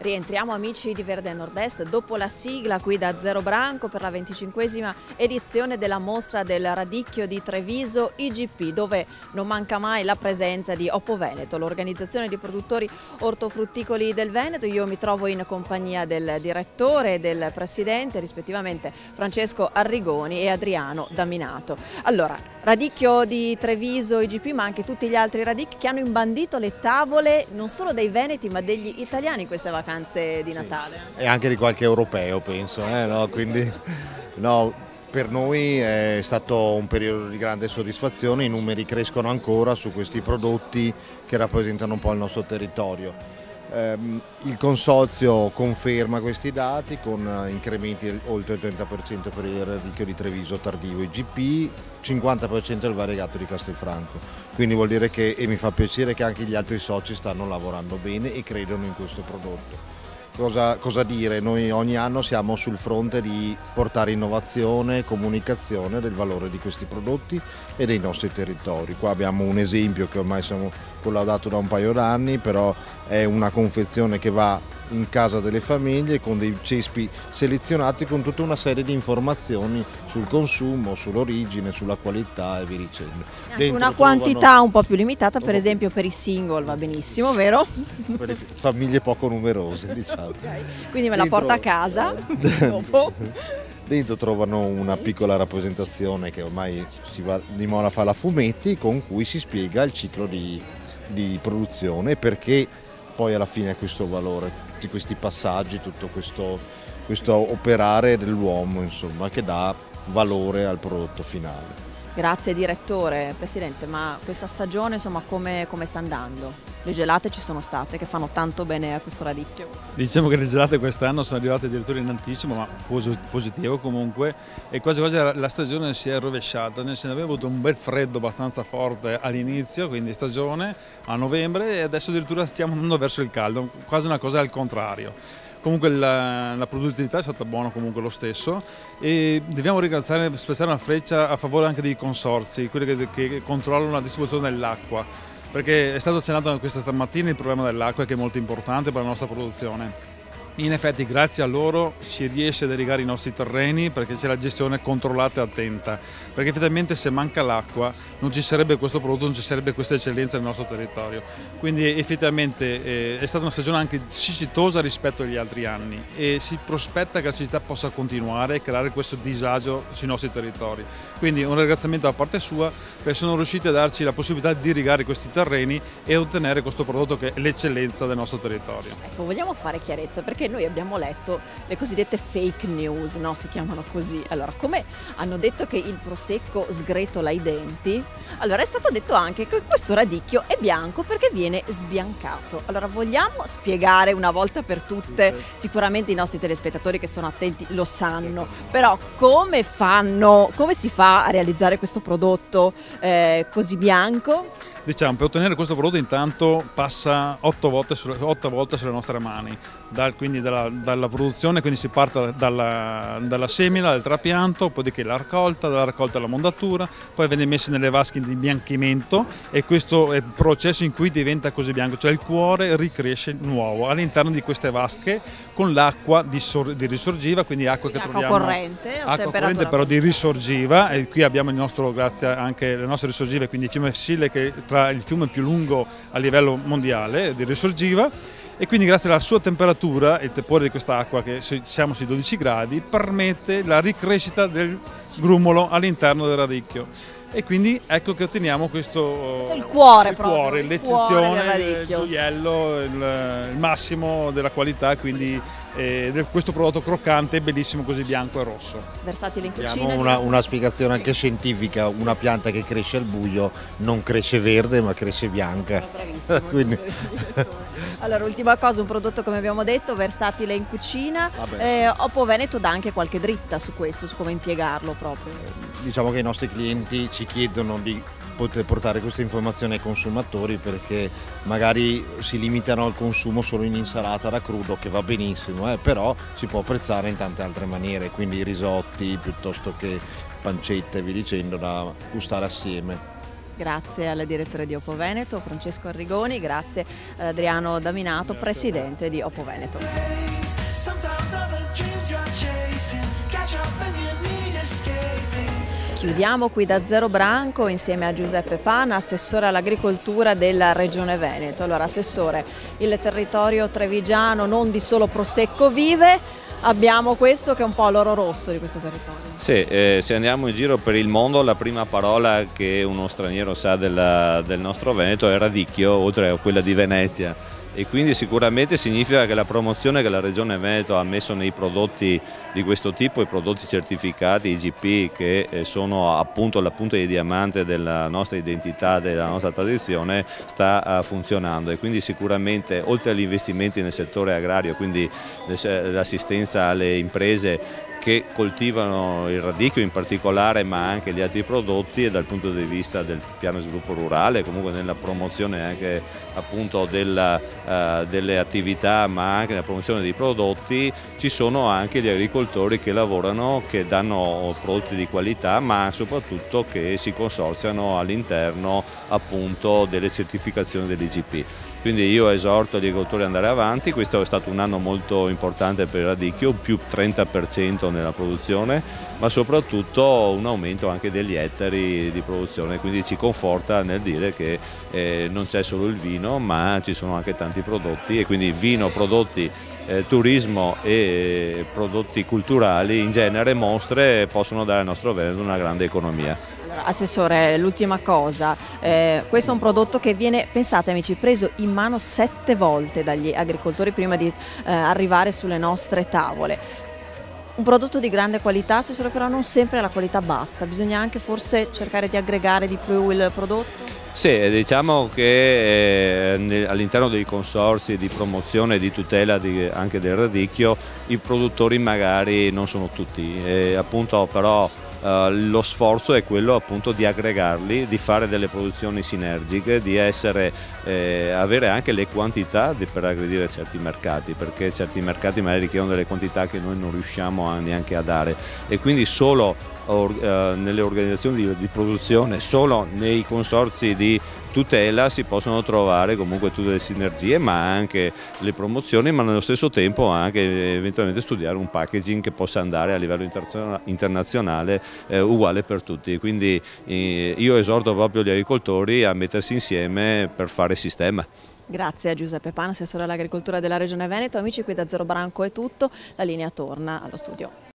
Rientriamo amici di Verde Nord-Est dopo la sigla qui da Zero Branco per la 25esima edizione della mostra del radicchio di Treviso IGP, dove non manca mai la presenza di Oppo Veneto, l'organizzazione di produttori ortofrutticoli del Veneto. Io mi trovo in compagnia del direttore e del presidente, rispettivamente Francesco Arrigoni e Adriano Daminato. Allora, radicchio di Treviso IGP, ma anche tutti gli altri radicchi che hanno imbandito le tavole non solo dei veneti ma degli italiani in queste vacanze di Natale. E anche di qualche europeo, penso, no? Quindi no, per noi è stato un periodo di grande soddisfazione, i numeri crescono ancora su questi prodotti che rappresentano un po' il nostro territorio. Il consorzio conferma questi dati con incrementi oltre il 30% per il radicchio di Treviso tardivo IGP, 50% del variegato di Castelfranco, quindi vuol dire che, e mi fa piacere che anche gli altri soci stanno lavorando bene e credono in questo prodotto. Cosa dire? Noi ogni anno siamo sul fronte di portare innovazione, comunicazione del valore di questi prodotti e dei nostri territori. Qua abbiamo un esempio che ormai siamo collaudato da un paio d'anni, però è una confezione che va in casa delle famiglie con dei cespi selezionati con tutta una serie di informazioni sul consumo, sull'origine, sulla qualità e via dicendo. Dentro una quantità un po' più limitata, per esempio per i single va benissimo, vero? Per le famiglie poco numerose, diciamo. Okay. Quindi me la porto a casa dopo. Dentro trovano una piccola rappresentazione che ormai si va di moda a fare a fumetti, con cui si spiega il ciclo di produzione e perché poi alla fine è questo valore, tutti questi passaggi, tutto questo operare dell'uomo, insomma, che dà valore al prodotto finale. Grazie direttore. Presidente, ma questa stagione insomma come sta andando? Le gelate ci sono state che fanno tanto bene a questo radicchio? Diciamo che le gelate quest'anno sono arrivate addirittura in anticipo, ma positivo comunque, e quasi quasi la stagione si è rovesciata. Noi se ne aveva avuto un bel freddo abbastanza forte all'inizio, quindi stagione a novembre, e adesso addirittura stiamo andando verso il caldo, quasi una cosa al contrario. Comunque la produttività è stata buona comunque lo stesso, e dobbiamo ringraziare, spezzare una freccia a favore anche dei consorzi, quelli che controllano la distribuzione dell'acqua, perché è stato accennato questa stamattina il problema dell'acqua, che è molto importante per la nostra produzione. In effetti grazie a loro si riesce ad irrigare i nostri terreni, perché c'è la gestione controllata e attenta, perché effettivamente se manca l'acqua non ci sarebbe questo prodotto, non ci sarebbe questa eccellenza nel nostro territorio. Quindi effettivamente è stata una stagione anche siccitosa rispetto agli altri anni, e si prospetta che la siccità possa continuare e creare questo disagio sui nostri territori. Quindi un ringraziamento da parte sua, perché sono riusciti a darci la possibilità di irrigare questi terreni e ottenere questo prodotto che è l'eccellenza del nostro territorio. Ecco, vogliamo fare chiarezza, perché noi abbiamo letto le cosiddette fake news, no? Si chiamano così. Allora, come hanno detto che il prosecco sgretola i denti, allora è stato detto anche che questo radicchio è bianco perché viene sbiancato. Allora, vogliamo spiegare una volta per tutte? Sicuramente i nostri telespettatori che sono attenti lo sanno, però come si fa a realizzare questo prodotto così bianco? Diciamo, per ottenere questo prodotto intanto passa 8 volte sulle nostre mani, quindi dalla produzione, quindi si parte dalla semina, dal trapianto, poi la raccolta, dalla raccolta alla mondatura, poi viene messo nelle vasche di bianchimento, e questo è il processo in cui diventa così bianco, cioè il cuore ricresce nuovo all'interno di queste vasche con l'acqua di risorgiva, quindi acqua che troviamo, acqua corrente però di risorgiva, e qui abbiamo il nostro, grazie anche alle nostre risorgive, quindi il fiume Sille, che tra il fiume più lungo a livello mondiale di risorgiva, e quindi grazie alla sua temperatura e il tepore di quest'acqua, che siamo sui 12 gradi, permette la ricrescita del grummolo all'interno del radicchio, e quindi ecco che otteniamo questo, il cuore, l'eccezione, il gioiello, il massimo della qualità, quindi questo prodotto croccante, bellissimo, così bianco e rosso. Versatile in cucina. Abbiamo una spiegazione anche scientifica: una pianta che cresce al buio non cresce verde ma cresce bianca. Bravissimo. Quindi... Allora, ultima cosa, un prodotto come abbiamo detto versatile in cucina. Oppo Veneto dà anche qualche dritta su questo, su come impiegarlo proprio. Diciamo che i nostri clienti ci chiedono di poter portare queste informazioni ai consumatori, perché magari si limitano al consumo solo in insalata da crudo, che va benissimo, però si può apprezzare in tante altre maniere, quindi risotti piuttosto che pancette, vi dicendo, da gustare assieme. Grazie al direttore di Oppo Veneto, Francesco Arrigoni, grazie ad Adriano Daminato, presidente di Oppo Veneto. Chiudiamo qui da Zero Branco insieme a Giuseppe Pana, assessore all'agricoltura della Regione Veneto. Allora, assessore, il territorio trevigiano non di solo prosecco vive, abbiamo questo che è un po' l'oro rosso di questo territorio. Sì, se andiamo in giro per il mondo la prima parola che uno straniero sa del nostro Veneto è radicchio, oltre a quella di Venezia. E quindi sicuramente significa che la promozione che la Regione Veneto ha messo nei prodotti di questo tipo, i prodotti certificati IGP, che sono appunto la punta di diamante della nostra identità, della nostra tradizione, sta funzionando. E quindi sicuramente, oltre agli investimenti nel settore agrario, quindi l'assistenza alle imprese che coltivano il radicchio in particolare, ma anche gli altri prodotti, e dal punto di vista del piano di sviluppo rurale, comunque nella promozione anche appunto delle attività, ma anche nella promozione dei prodotti, ci sono anche gli agricoltori che lavorano, che danno prodotti di qualità, ma soprattutto che si consorziano all'interno appunto delle certificazioni dell'IGP. Quindi io esorto gli agricoltori ad andare avanti. Questo è stato un anno molto importante per il radicchio, più 30% nella produzione, ma soprattutto un aumento anche degli ettari di produzione, quindi ci conforta nel dire che non c'è solo il vino, ma ci sono anche tanti prodotti, e quindi vino, prodotti, turismo e prodotti culturali, in genere mostre, possono dare al nostro Veneto una grande economia. Assessore, l'ultima cosa, questo è un prodotto che viene, pensate amici, preso in mano 7 volte dagli agricoltori prima di arrivare sulle nostre tavole. Un prodotto di grande qualità, assessore, però non sempre la qualità basta, bisogna anche forse cercare di aggregare di più il prodotto? Sì, diciamo che all'interno dei consorzi di promozione e di tutela anche del radicchio, i produttori magari non sono tutti, appunto però lo sforzo è quello appunto di aggregarli, di fare delle produzioni sinergiche, di avere anche le quantità per aggredire certi mercati, perché certi mercati magari richiedono delle quantità che noi non riusciamo neanche a dare, e quindi solo nelle organizzazioni di produzione, solo nei consorzi di tutela si possono trovare comunque tutte le sinergie, ma anche le promozioni, ma nello stesso tempo anche eventualmente studiare un packaging che possa andare a livello internazionale uguale per tutti. Quindi io esorto proprio gli agricoltori a mettersi insieme per fare sistema. Grazie a Giuseppe Pana, assessore all'agricoltura della Regione Veneto. Amici, qui da Zero Branco è tutto, la linea torna allo studio.